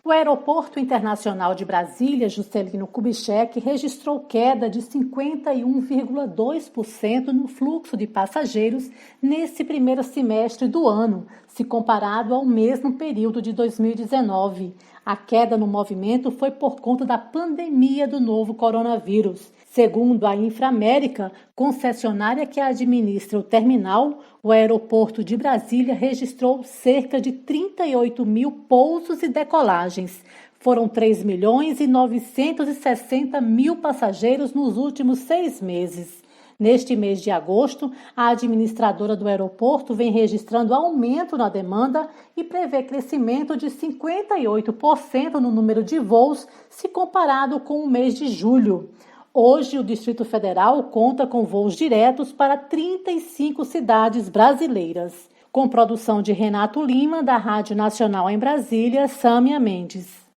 O Aeroporto Internacional de Brasília, Juscelino Kubitschek, registrou queda de 51,2% no fluxo de passageiros nesse primeiro semestre do ano, se comparado ao mesmo período de 2019. A queda no movimento foi por conta da pandemia do novo coronavírus. Segundo a Inframérica, concessionária que administra o terminal, o aeroporto de Brasília registrou cerca de 38 mil pousos e decolagens. Foram 3.960.000 passageiros nos últimos 6 meses. Neste mês de agosto, a administradora do aeroporto vem registrando aumento na demanda e prevê crescimento de 58% no número de voos se comparado com o mês de julho. Hoje, o Distrito Federal conta com voos diretos para 35 cidades brasileiras. Com produção de Renato Lima, da Rádio Nacional em Brasília, Sâmia Mendes.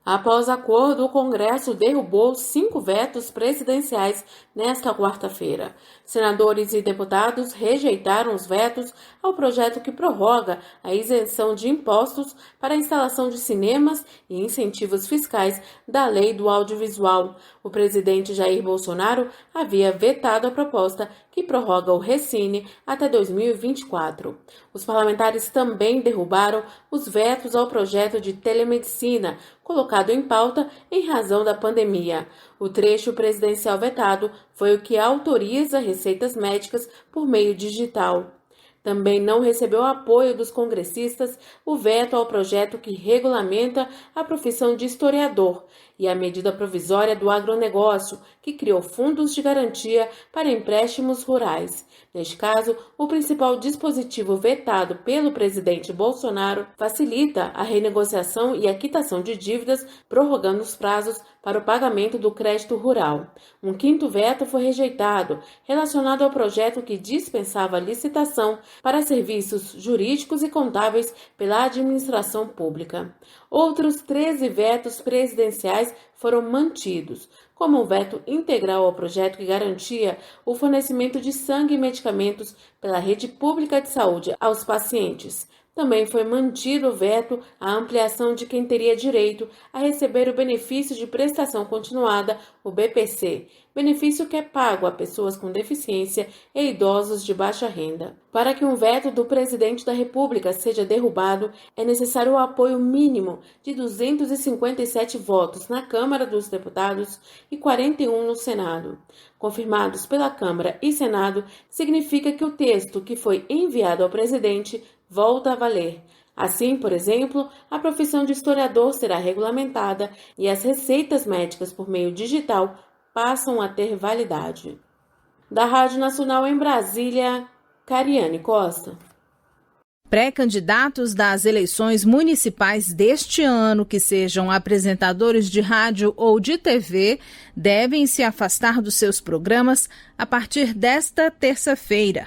Após acordo, o Congresso derrubou 5 vetos presidenciais nesta quarta-feira. Senadores e deputados rejeitaram os vetos ao projeto que prorroga a isenção de impostos para a instalação de cinemas e incentivos fiscais da Lei do Audiovisual. O presidente Jair Bolsonaro havia vetado a proposta que prorroga o Recine até 2024. Os parlamentares também derrubaram os vetos ao projeto de telemedicina, colocado em pauta em razão da pandemia. O trecho presidencial vetado foi o que autoriza receitas médicas por meio digital. Também não recebeu apoio dos congressistas o veto ao projeto que regulamenta a profissão de historiador e a medida provisória do agronegócio, que criou fundos de garantia para empréstimos rurais. Neste caso, o principal dispositivo vetado pelo presidente Bolsonaro facilita a renegociação e a quitação de dívidas, prorrogando os prazos para o pagamento do crédito rural. Um quinto veto foi rejeitado, relacionado ao projeto que dispensava a licitação para serviços jurídicos e contábeis pela administração pública. Outros 13 vetos presidenciais foram mantidos, como o veto integral ao projeto que garantia o fornecimento de sangue e medicamentos pela rede pública de saúde aos pacientes. Também foi mantido o veto à ampliação de quem teria direito a receber o benefício de prestação continuada, o BPC, benefício que é pago a pessoas com deficiência e idosos de baixa renda. Para que um veto do presidente da República seja derrubado, é necessário o apoio mínimo de 257 votos na Câmara dos Deputados e 41 no Senado. Confirmados pela Câmara e Senado, significa que o texto que foi enviado ao presidente volta a valer. Assim, por exemplo, a profissão de historiador será regulamentada e as receitas médicas por meio digital passam a ter validade. Da Rádio Nacional em Brasília, Cariane Costa. Pré-candidatos das eleições municipais deste ano que sejam apresentadores de rádio ou de TV devem se afastar dos seus programas a partir desta terça-feira.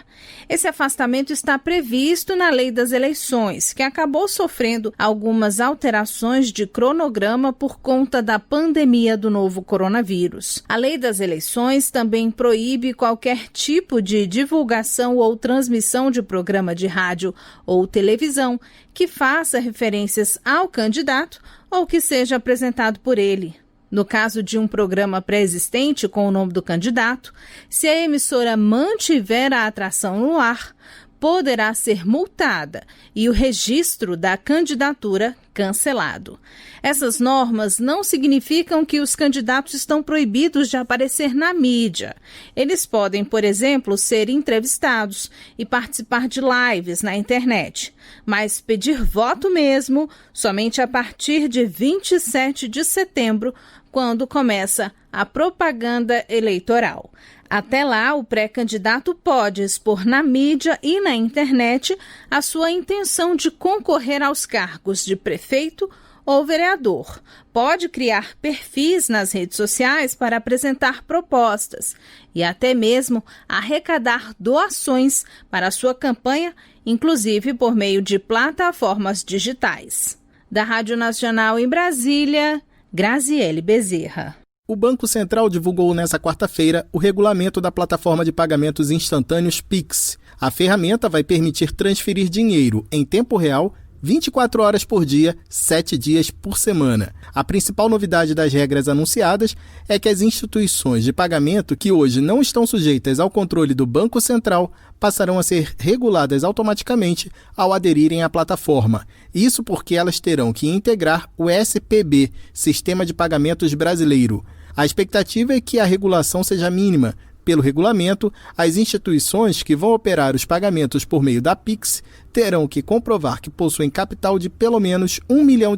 Esse afastamento está previsto na Lei das Eleições, que acabou sofrendo algumas alterações de cronograma por conta da pandemia do novo coronavírus. A Lei das Eleições também proíbe qualquer tipo de divulgação ou transmissão de programa de rádio ou televisão que faça referências ao candidato ou que seja apresentado por ele. No caso de um programa pré-existente com o nome do candidato, se a emissora mantiver a atração no ar, poderá ser multada e o registro da candidatura cancelado. Essas normas não significam que os candidatos estão proibidos de aparecer na mídia. Eles podem, por exemplo, ser entrevistados e participar de lives na internet, mas pedir voto mesmo somente a partir de 27 de setembro, quando começa a propaganda eleitoral. Até lá, o pré-candidato pode expor na mídia e na internet a sua intenção de concorrer aos cargos de prefeito ou vereador. Pode criar perfis nas redes sociais para apresentar propostas e até mesmo arrecadar doações para a sua campanha, inclusive por meio de plataformas digitais. Da Rádio Nacional em Brasília, Graziele Bezerra. O Banco Central divulgou nesta quarta-feira o regulamento da plataforma de pagamentos instantâneos Pix. A ferramenta vai permitir transferir dinheiro em tempo real 24 horas por dia, 7 dias por semana. A principal novidade das regras anunciadas é que as instituições de pagamento que hoje não estão sujeitas ao controle do Banco Central passarão a ser reguladas automaticamente ao aderirem à plataforma. Isso porque elas terão que integrar o SPB, Sistema de Pagamentos Brasileiro. A expectativa é que a regulação seja mínima. Pelo regulamento, as instituições que vão operar os pagamentos por meio da Pix terão que comprovar que possuem capital de pelo menos R$ 1 milhão.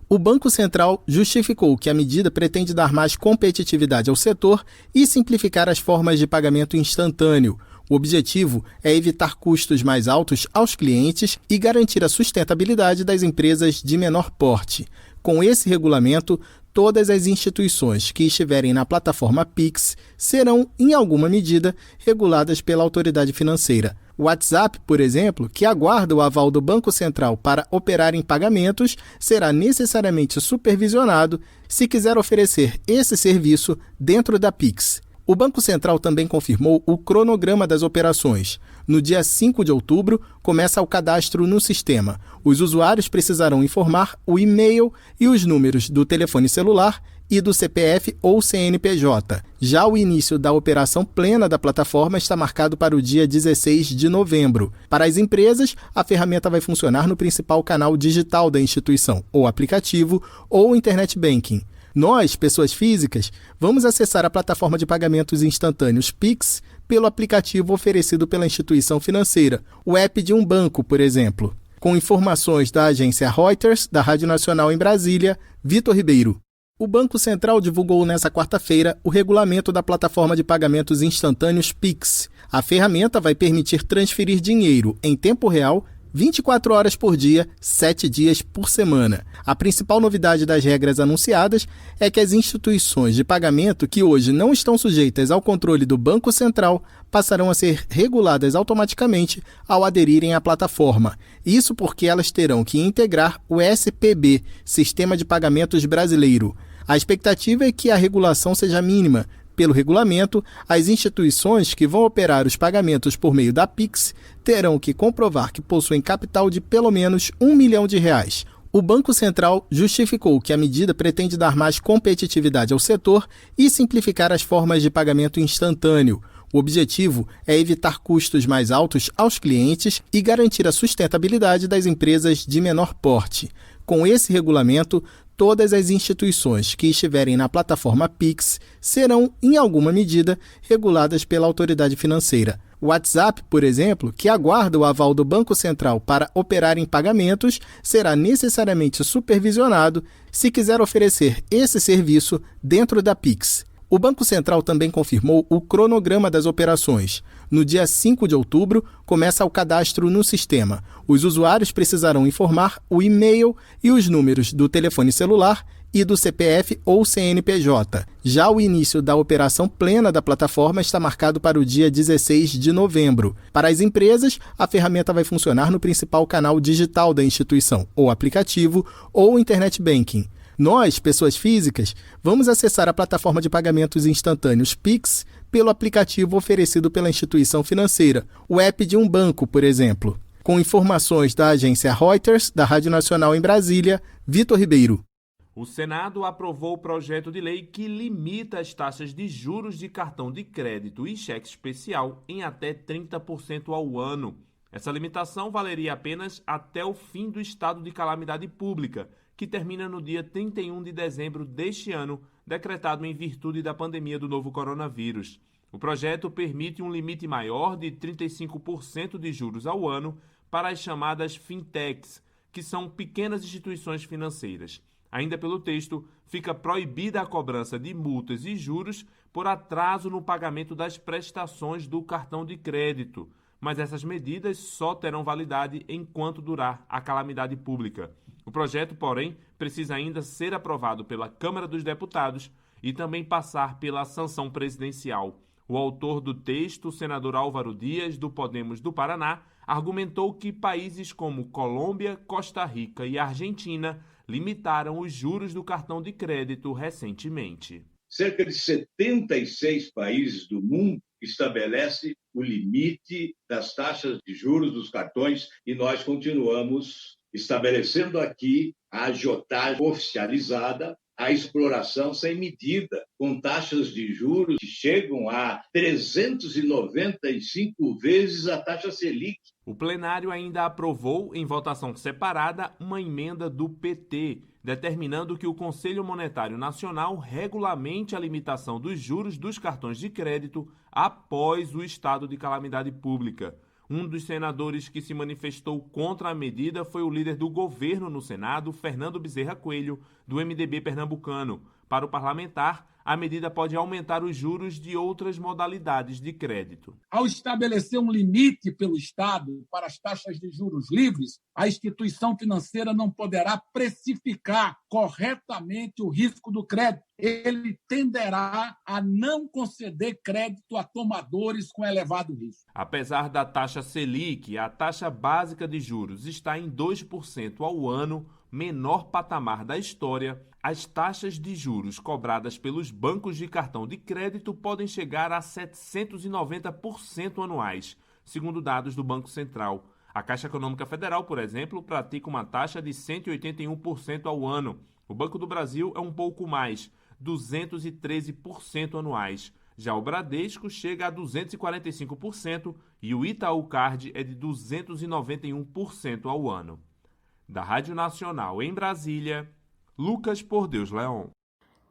O Banco Central justificou que a medida pretende dar mais competitividade ao setor e simplificar as formas de pagamento instantâneo. O objetivo é evitar custos mais altos aos clientes e garantir a sustentabilidade das empresas de menor porte. Com esse regulamento, todas as instituições que estiverem na plataforma Pix serão, em alguma medida, reguladas pela autoridade financeira. O WhatsApp, por exemplo, que aguarda o aval do Banco Central para operar em pagamentos, será necessariamente supervisionado se quiser oferecer esse serviço dentro da Pix. O Banco Central também confirmou o cronograma das operações. No dia 5 de outubro, começa o cadastro no sistema. Os usuários precisarão informar o e-mail e os números do telefone celular e do CPF ou CNPJ. Já o início da operação plena da plataforma está marcado para o dia 16 de novembro. Para as empresas, a ferramenta vai funcionar no principal canal digital da instituição, ou aplicativo, ou internet banking. Nós, pessoas físicas, vamos acessar a plataforma de pagamentos instantâneos Pix pelo aplicativo oferecido pela instituição financeira, o app de um banco, por exemplo. Com informações da agência Reuters, da Rádio Nacional em Brasília, Vitor Ribeiro. O Banco Central divulgou nesta quarta-feira o regulamento da plataforma de pagamentos instantâneos Pix. A ferramenta vai permitir transferir dinheiro em tempo real 24 horas por dia, 7 dias por semana. A principal novidade das regras anunciadas é que as instituições de pagamento que hoje não estão sujeitas ao controle do Banco Central passarão a ser reguladas automaticamente ao aderirem à plataforma. Isso porque elas terão que integrar o SPB, Sistema de Pagamentos Brasileiro. A expectativa é que a regulação seja mínima. Pelo regulamento, as instituições que vão operar os pagamentos por meio da Pix terão que comprovar que possuem capital de pelo menos R$ 1 milhão. O Banco Central justificou que a medida pretende dar mais competitividade ao setor e simplificar as formas de pagamento instantâneo. O objetivo é evitar custos mais altos aos clientes e garantir a sustentabilidade das empresas de menor porte. Com esse regulamento, todas as instituições que estiverem na plataforma Pix serão, em alguma medida, reguladas pela autoridade financeira. O WhatsApp, por exemplo, que aguarda o aval do Banco Central para operar em pagamentos, será necessariamente supervisionado se quiser oferecer esse serviço dentro da Pix. O Banco Central também confirmou o cronograma das operações. No dia 5 de outubro, começa o cadastro no sistema. Os usuários precisarão informar o e-mail e os números do telefone celular e do CPF ou CNPJ. Já o início da operação plena da plataforma está marcado para o dia 16 de novembro. Para as empresas, a ferramenta vai funcionar no principal canal digital da instituição, ou aplicativo, ou internet banking. Nós, pessoas físicas, vamos acessar a plataforma de pagamentos instantâneos Pix pelo aplicativo oferecido pela instituição financeira, o app de um banco, por exemplo. Com informações da agência Reuters, da Rádio Nacional em Brasília, Vitor Ribeiro. O Senado aprovou o projeto de lei que limita as taxas de juros de cartão de crédito e cheque especial em até 30% ao ano. Essa limitação valeria apenas até o fim do estado de calamidade pública, que termina no dia 31 de dezembro deste ano, decretado em virtude da pandemia do novo coronavírus. O projeto permite um limite maior de 35% de juros ao ano para as chamadas fintechs, que são pequenas instituições financeiras. Ainda pelo texto, fica proibida a cobrança de multas e juros por atraso no pagamento das prestações do cartão de crédito, mas essas medidas só terão validade enquanto durar a calamidade pública. O projeto, porém, precisa ainda ser aprovado pela Câmara dos Deputados e também passar pela sanção presidencial. O autor do texto, o senador Álvaro Dias, do Podemos do Paraná, argumentou que países como Colômbia, Costa Rica e Argentina limitaram os juros do cartão de crédito recentemente. Cerca de 76 países do mundo estabelece o limite das taxas de juros dos cartões e nós continuamos estabelecendo aqui a agiotagem oficializada, a exploração sem medida, com taxas de juros que chegam a 395 vezes a taxa Selic. O plenário ainda aprovou, em votação separada, uma emenda do PT, determinando que o Conselho Monetário Nacional regulamente a limitação dos juros dos cartões de crédito após o estado de calamidade pública. Um dos senadores que se manifestou contra a medida foi o líder do governo no Senado, Fernando Bezerra Coelho, do MDB pernambucano. Para o parlamentar, a medida pode aumentar os juros de outras modalidades de crédito. Ao estabelecer um limite pelo Estado para as taxas de juros livres, a instituição financeira não poderá precificar corretamente o risco do crédito. Ele tenderá a não conceder crédito a tomadores com elevado risco. Apesar da taxa Selic, a taxa básica de juros está em 2% ao ano, menor patamar da história. As taxas de juros cobradas pelos bancos de cartão de crédito podem chegar a 790% anuais, segundo dados do Banco Central. A Caixa Econômica Federal, por exemplo, pratica uma taxa de 181% ao ano. O Banco do Brasil é um pouco mais, 213% anuais. Já o Bradesco chega a 245% e o Itaú Card é de 291% ao ano. Da Rádio Nacional em Brasília, Lucas Por Deus Leon.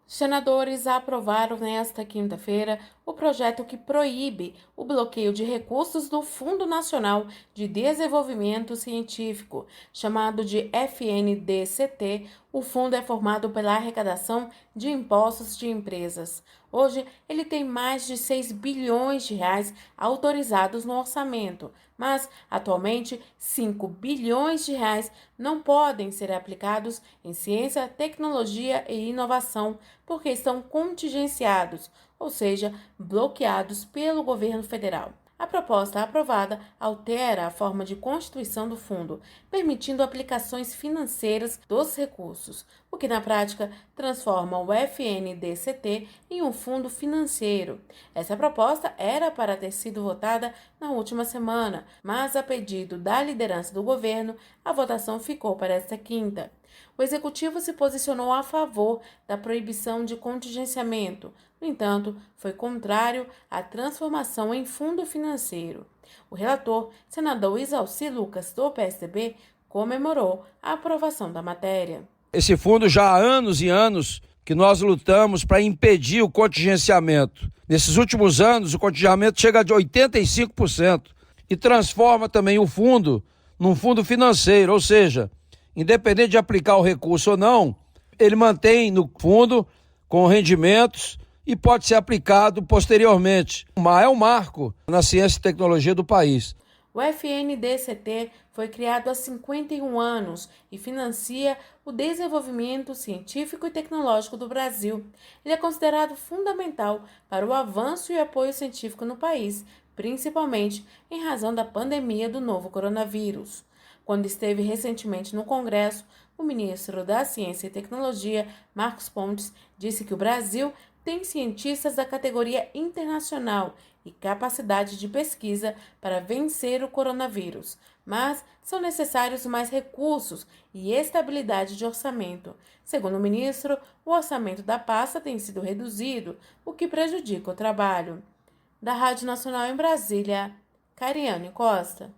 Senadores aprovaram nesta quinta-feira o projeto que proíbe o bloqueio de recursos do Fundo Nacional de Desenvolvimento Científico, chamado de FNDCT. O fundo é formado pela arrecadação de impostos de empresas. Hoje, ele tem mais de 6 bilhões de reais autorizados no orçamento, mas, atualmente, 5 bilhões de reais não podem ser aplicados em ciência, tecnologia e inovação, porque estão contingenciados, ou seja, bloqueados pelo governo federal. A proposta aprovada altera a forma de constituição do fundo, permitindo aplicações financeiras dos recursos, o que na prática transforma o FNDCT em um fundo financeiro. Essa proposta era para ter sido votada na última semana, mas a pedido da liderança do governo, a votação ficou para esta quinta. O executivo se posicionou a favor da proibição de contingenciamento. No entanto, foi contrário à transformação em fundo financeiro. O relator, senador Isalci Lucas, do PSDB, comemorou a aprovação da matéria. Esse fundo já há anos e anos que nós lutamos para impedir o contingenciamento. Nesses últimos anos, o contingenciamento chega a 85% e transforma também o fundo num fundo financeiro, ou seja, independente de aplicar o recurso ou não, ele mantém no fundo com rendimentos e pode ser aplicado posteriormente. É um marco na ciência e tecnologia do país. O FNDCT foi criado há 51 anos e financia o desenvolvimento científico e tecnológico do Brasil. Ele é considerado fundamental para o avanço e apoio científico no país, principalmente em razão da pandemia do novo coronavírus. Quando esteve recentemente no Congresso, o ministro da Ciência e Tecnologia, Marcos Pontes, disse que o Brasil tem cientistas da categoria internacional e capacidade de pesquisa para vencer o coronavírus, mas são necessários mais recursos e estabilidade de orçamento. Segundo o ministro, o orçamento da pasta tem sido reduzido, o que prejudica o trabalho. Da Rádio Nacional em Brasília, Cariane Costa.